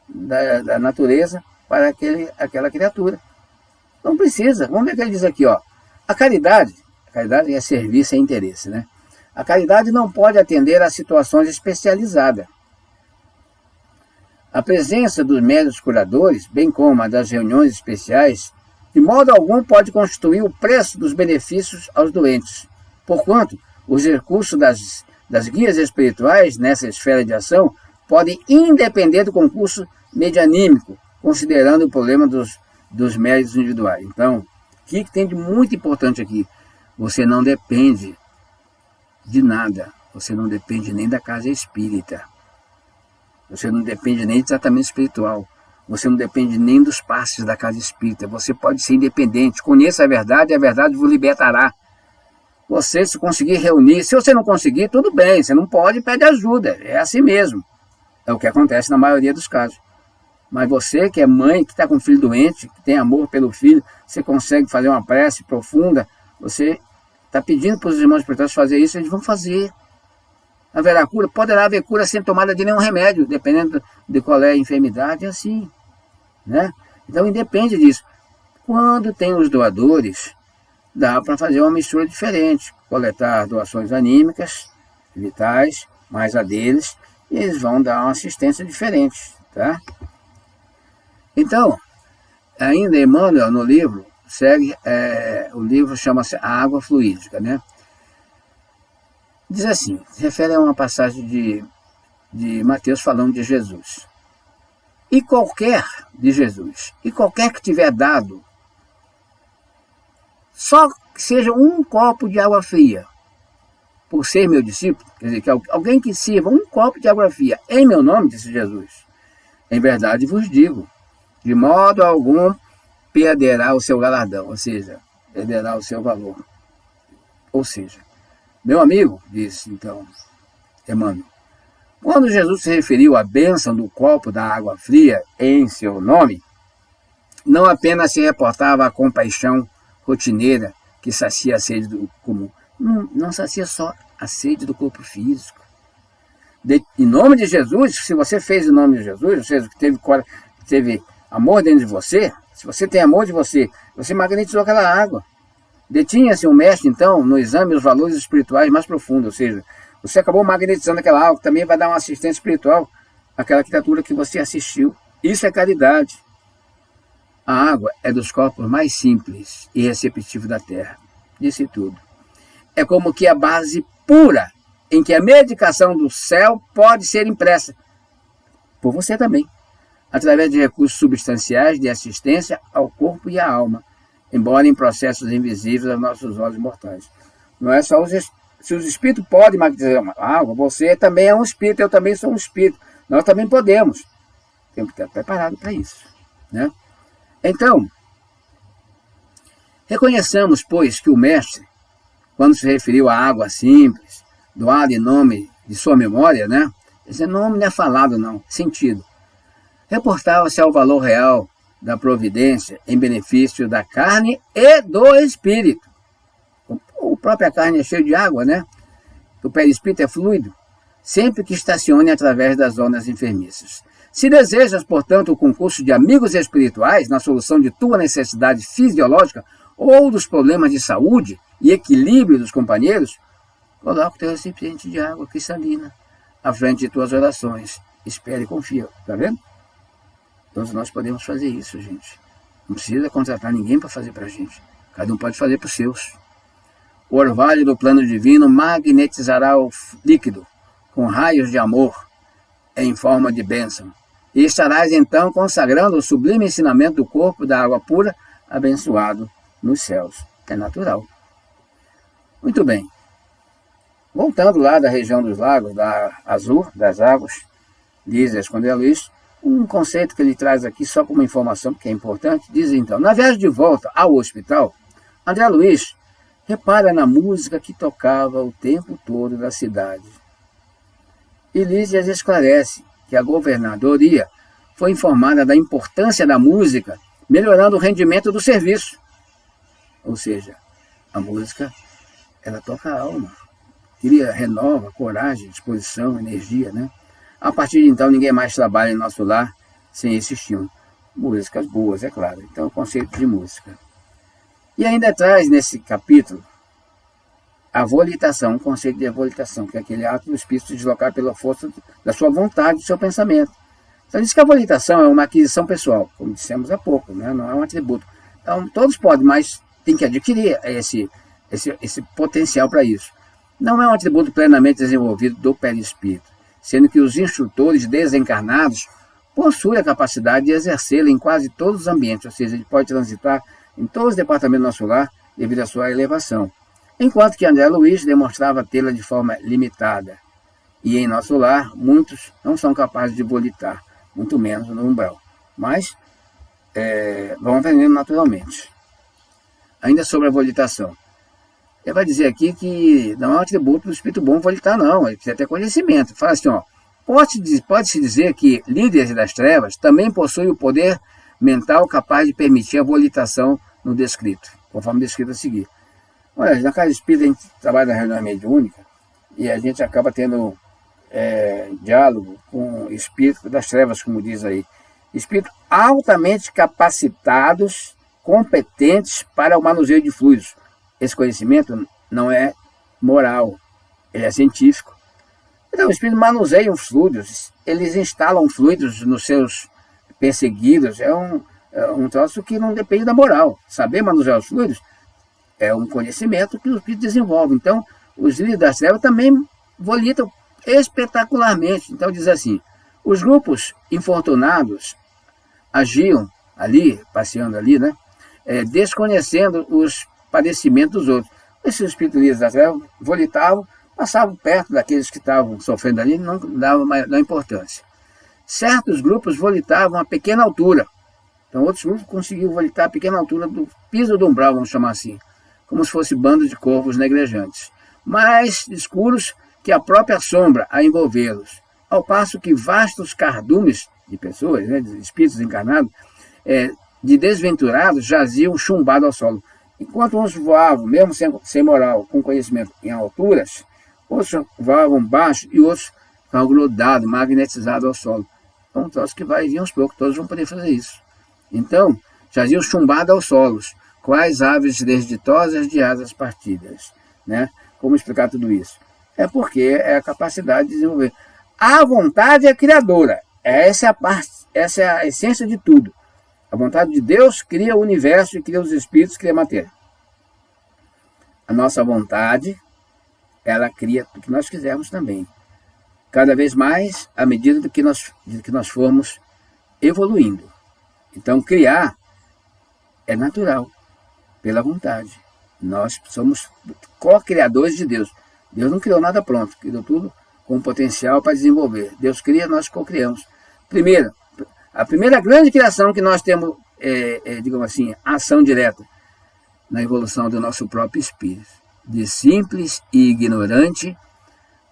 da natureza para aquela criatura. Não precisa. Vamos ver o que ele diz aqui, ó. A caridade é serviço e interesse, né? A caridade não pode atender a situações especializadas. A presença dos médiuns curadores, bem como a das reuniões especiais, de modo algum pode constituir o preço dos benefícios aos doentes, porquanto os recursos das guias espirituais nessa esfera de ação podem independer do concurso medianímico, considerando o problema dos méritos individuais. Então, o que tem de muito importante aqui? Você não depende de nada, você não depende nem da casa espírita, você não depende nem de tratamento espiritual, você não depende nem dos passes da casa espírita, você pode ser independente, conheça a verdade e a verdade vos libertará. Você, se conseguir reunir, se você não conseguir, tudo bem, você não pode, pede ajuda, é assim mesmo. É o que acontece na maioria dos casos. Mas você que é mãe, que está com um filho doente, que tem amor pelo filho, você consegue fazer uma prece profunda, você está pedindo para os irmãos espirituais fazer isso, eles vão fazer. Haverá cura? Poderá haver cura sem tomada de nenhum remédio, dependendo de qual é a enfermidade, é assim, né? Então, independe disso. Quando tem os doadores, dá para fazer uma mistura diferente, coletar doações anímicas, vitais, mais a deles, e eles vão dar uma assistência diferente, tá? Então, ainda Emmanuel, no livro, segue, o livro chama-se A Água Fluídica, né? Diz assim, se refere a uma passagem de Mateus falando de Jesus. E qualquer que tiver dado, só que seja um copo de água fria, por ser meu discípulo, quer dizer, que alguém que sirva um copo de água fria em meu nome, disse Jesus, em verdade vos digo, de modo algum perderá o seu galardão, ou seja, perderá o seu valor. Ou seja, meu amigo, disse então Emmanuel, quando Jesus se referiu à bênção do copo da água fria em seu nome, não apenas se reportava a compaixão rotineira que sacia a sede do comum, não sacia só a sede do corpo físico. Em nome de Jesus, se você fez em nome de Jesus, ou seja, que teve amor dentro de você, se você tem amor de você, você magnetizou aquela água. Detinha-se um mestre, então, no exame os valores espirituais mais profundos, ou seja, você acabou magnetizando aquela água, que também vai dar uma assistência espiritual àquela criatura que você assistiu. Isso é caridade. A água é dos corpos mais simples e receptivos da Terra. Disse tudo. é como que a base pura em que a medicação do céu pode ser impressa por você também, através de recursos substanciais de assistência ao corpo e à alma, embora em processos invisíveis aos nossos olhos mortais. Não é só se os espíritos podem dizer, você também é um espírito, eu também sou um espírito. Nós também podemos. Temos que estar preparado para isso, né? Então, reconheçamos, pois, que o Mestre, quando se referiu à água simples, doada em nome de sua memória, né? Esse nome não é falado, não, sentido. Reportava-se ao valor real da providência em benefício da carne e do espírito. A própria carne é cheia de água, né? O perispírito é fluido, sempre que estacione através das zonas enfermiças. Se desejas, portanto, o concurso de amigos espirituais na solução de tua necessidade fisiológica ou dos problemas de saúde e equilíbrio dos companheiros, coloca o teu recipiente de água cristalina à frente de tuas orações. Espere e confia. Tá vendo? Todos nós podemos fazer isso, gente. Não precisa contratar ninguém para fazer para a gente. Cada um pode fazer para os seus. O orvalho do plano divino magnetizará o líquido com raios de amor em forma de bênção. E estarás então consagrando o sublime ensinamento do corpo da água pura, abençoado nos céus. É natural. Muito bem. Voltando lá da região dos lagos, da Azul, das águas, diz André Luiz, um conceito que ele traz aqui só como informação, porque é importante, diz então, na viagem de volta ao hospital, André Luiz repara na música que tocava o tempo todo da cidade. E Lísias esclarece que a governadoria foi informada da importância da música, melhorando o rendimento do serviço. Ou seja, a música, ela toca a alma. Cria, renova, coragem, disposição, energia, né? A partir de então, ninguém mais trabalha em nosso lar sem esse estímulo. Músicas boas, é claro. Então, o conceito de música. E ainda traz nesse capítulo a volitação, o conceito de volitação, que é aquele ato do espírito se deslocar pela força da sua vontade, do seu pensamento. Então, diz que a volitação é uma aquisição pessoal, como dissemos há pouco, né? Não é um atributo. Então, todos podem, mas tem que adquirir esse potencial para isso. Não é um atributo plenamente desenvolvido do perispírito, sendo que os instrutores desencarnados possuem a capacidade de exercê-lo em quase todos os ambientes, ou seja, ele pode transitar em todos os departamentos do nosso lar devido à sua elevação, enquanto que André Luiz demonstrava tê-la de forma limitada. E em nosso lar, muitos não são capazes de volitar, muito menos no umbral, mas vão aprendendo naturalmente. Ainda sobre a volitação. Ele vai dizer aqui que não é um atributo do espírito bom volitar, não. Ele precisa ter conhecimento. Fala assim, ó, pode-se dizer que líderes das trevas também possuem o poder mental capaz de permitir a volitação no descrito, conforme descrito a seguir. Olha, na casa espírita a gente trabalha na reunião mediúnica e a gente acaba tendo diálogo com espíritos das trevas, como diz aí. Espíritos altamente capacitados, competentes para o manuseio de fluidos. Esse conhecimento não é moral, ele é científico. Então, os espíritos manuseiam os fluidos, eles instalam fluidos nos seus perseguidos, é um troço que não depende da moral. Saber manusear os fluidos é um conhecimento que o espírito desenvolve. Então, os líderes das trevas também volitam espetacularmente. Então, diz assim, os grupos infortunados agiam ali, passeando ali, né, desconhecendo os padecimentos dos outros. Esses espíritos líderes das trevas volitavam, passavam perto daqueles que estavam sofrendo ali, não davam maior importância. Certos grupos volitavam a pequena altura. Então, outros grupos conseguiam volitar a pequena altura do piso do umbral, vamos chamar assim, como se fosse bando de corvos negrejantes, mais escuros que a própria sombra a envolvê-los, ao passo que vastos cardumes de pessoas, né, de espíritos encarnados, de desventurados, jaziam chumbados ao solo. Enquanto uns voavam, mesmo sem moral, com conhecimento em alturas, outros voavam baixo e outros ficavam grudados, magnetizados ao solo. Então, um troço que vai vir aos poucos, todos vão poder fazer isso. Então, jaziam chumbados aos solos, quais aves desditosas de asas partidas. Né? Como explicar tudo isso? É porque é a capacidade de desenvolver. A vontade é criadora. Essa é a essência de tudo. A vontade de Deus cria o universo e cria os espíritos, cria a matéria. a nossa vontade, ela cria o que nós quisermos também. Cada vez mais, à medida de que nós formos evoluindo. Então, criar é natural, pela vontade. Nós somos co-criadores de Deus. Deus não criou nada pronto, criou tudo com potencial para desenvolver. Deus cria, nós co-criamos. Primeiro, a primeira grande criação que nós temos, digamos assim, ação direta na evolução do nosso próprio espírito. De simples e ignorante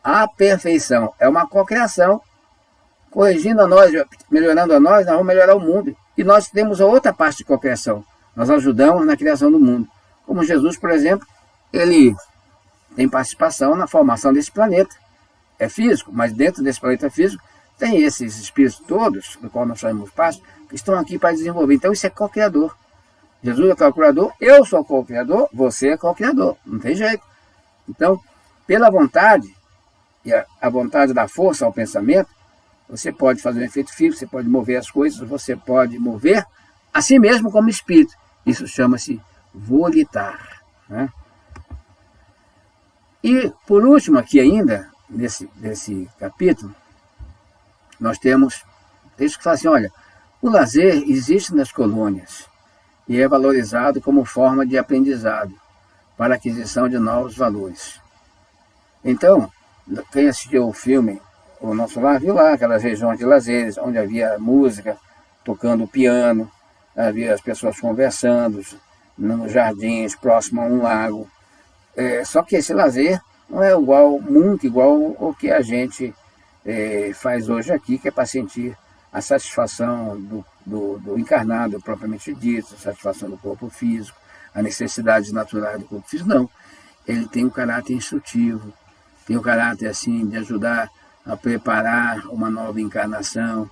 à perfeição. É uma co-criação. Corrigindo a nós, melhorando a nós vamos melhorar o mundo. E nós temos a outra parte de co-criação. Nós ajudamos na criação do mundo. Como Jesus, por exemplo, ele tem participação na formação desse planeta. É físico, mas dentro desse planeta físico tem esses espíritos todos, do qual nós chamamos parte, que estão aqui para desenvolver. Então isso é co-criador. Jesus é co-criador, eu sou co-criador, você é co-criador. Não tem jeito. Então, pela vontade, e a vontade dá força ao pensamento, você pode fazer um efeito físico, você pode mover as coisas, você pode mover a si mesmo como espírito. Isso chama-se volitar, né? E, por último, aqui ainda, nesse capítulo, nós temos texto que fala assim, olha, o lazer existe nas colônias e é valorizado como forma de aprendizado para a aquisição de novos valores. Então, quem assistiu o filme O Nosso Lar, viu lá aquelas regiões de lazeres, onde havia música, tocando piano, havia as pessoas conversando nos jardins, próximo a um lago. Só que esse lazer não é muito igual ao que a gente faz hoje aqui, que é para sentir a satisfação do encarnado, propriamente dito, a satisfação do corpo físico, a necessidade natural do corpo físico. Não, ele tem um caráter instrutivo, tem um caráter assim de ajudar a preparar uma nova encarnação,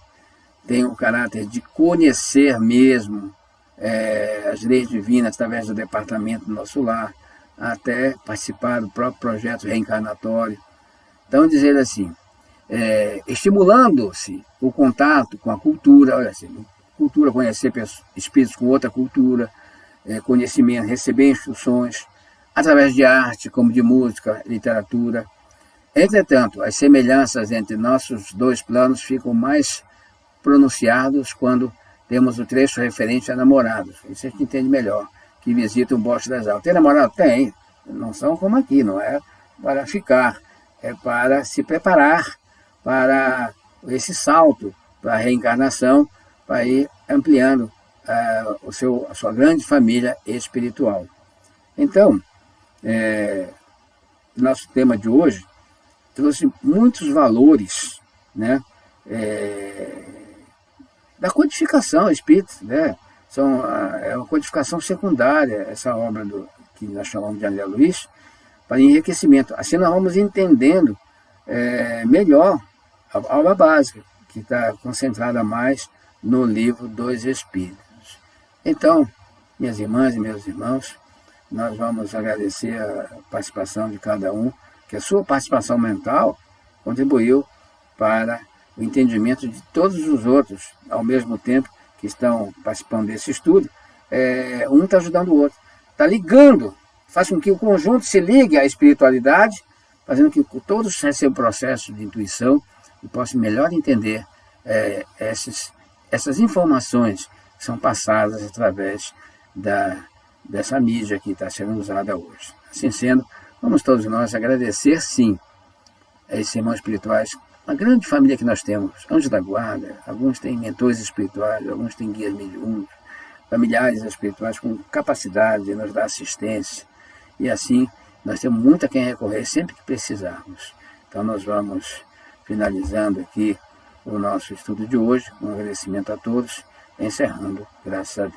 tem um caráter de conhecer mesmo as leis divinas através do departamento do nosso lar, até participar do próprio projeto reencarnatório. Então, dizer assim, estimulando-se o contato com a cultura, olha assim, cultura, conhecer espíritos com outra cultura, conhecimento, receber instruções, através de arte, como de música, literatura. Entretanto, as semelhanças entre nossos dois planos ficam mais pronunciados quando temos o trecho referente a namorados. Isso a gente entende melhor, que visitam o Bosque das Almas. Tem namorado? Tem. Não são como aqui, não é para ficar, é para se preparar para esse salto, para a reencarnação, para ir ampliando a sua grande família espiritual. Então, nosso tema de hoje trouxe muitos valores, né, da codificação espírita, né? É uma codificação secundária, essa obra que nós chamamos de André Luiz, para enriquecimento. Assim nós vamos entendendo melhor a obra básica, que está concentrada mais no livro dos Espíritos. Então, minhas irmãs e meus irmãos, nós vamos agradecer a participação de cada um, que a sua participação mental contribuiu para o entendimento de todos os outros, ao mesmo tempo que estão participando desse estudo. Um está ajudando o outro, está ligando, faz com que o conjunto se ligue à espiritualidade, fazendo com que todos recebam um processo de intuição e possam melhor entender essas informações que são passadas através dessa mídia que está sendo usada hoje. Assim sendo, vamos todos nós agradecer, sim, a esses irmãos espirituais, uma grande família que nós temos, anjos da guarda, alguns têm mentores espirituais, alguns têm guias mediúnicos, familiares espirituais com capacidade de nos dar assistência, e assim nós temos muito a quem recorrer sempre que precisarmos. Então nós vamos finalizando aqui o nosso estudo de hoje, um agradecimento a todos, encerrando, graças a Deus.